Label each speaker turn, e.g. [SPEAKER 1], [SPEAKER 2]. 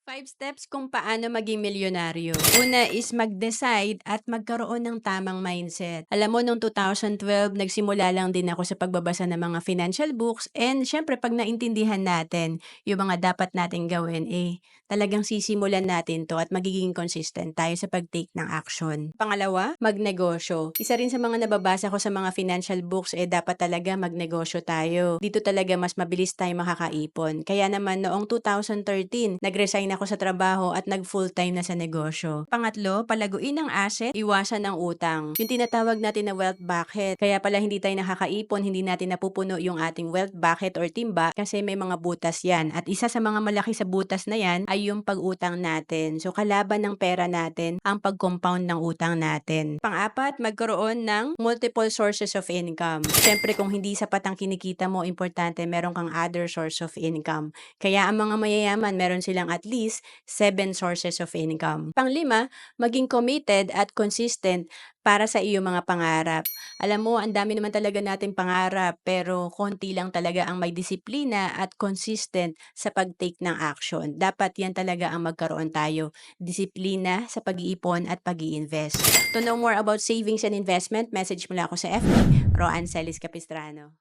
[SPEAKER 1] Five steps kung paano maging milyonaryo. Una is mag-decide at magkaroon ng tamang mindset. Alam mo, noong 2012, nagsimula lang din ako sa pagbabasa ng mga financial books and syempre pag naintindihan natin yung mga dapat nating gawin, talagang sisimulan natin to at magiging consistent tayo sa pag-take ng action. Pangalawa, magnegosyo. Isa rin sa mga nababasa ko sa mga financial books, dapat talaga magnegosyo tayo. Dito talaga mas mabilis tayo makakaipon. Kaya naman noong 2013, nag-resign ako sa trabaho at nag full-time na sa negosyo. Pangatlo, palaguin ang asset, iwasan ang utang. Yung tinatawag natin na wealth bucket. Kaya pala hindi tayo nakakaipon, hindi natin napupuno yung ating wealth bucket or timba kasi may mga butas yan. At isa sa mga malaki sa butas na yan ay yung pag-utang natin. So kalaban ng pera natin ang pag-compound ng utang natin. Pang-apat, magkaroon ng multiple sources of income. Siyempre kung hindi sapat ang kinikita mo, importante meron kang other source of income. Kaya ang mga mayayaman, meron silang at least 7 sources of income. Panglima, maging committed at consistent para sa iyong mga pangarap. Alam mo, ang dami naman talaga nating pangarap, pero konti lang talaga ang may disiplina at consistent sa pag-take ng action. Dapat yan talaga ang magkaroon tayo. Disiplina sa pag-iipon at pag-i-invest. To know more about savings and investment, message mo lang ako sa FB, Roan Celis Capistrano.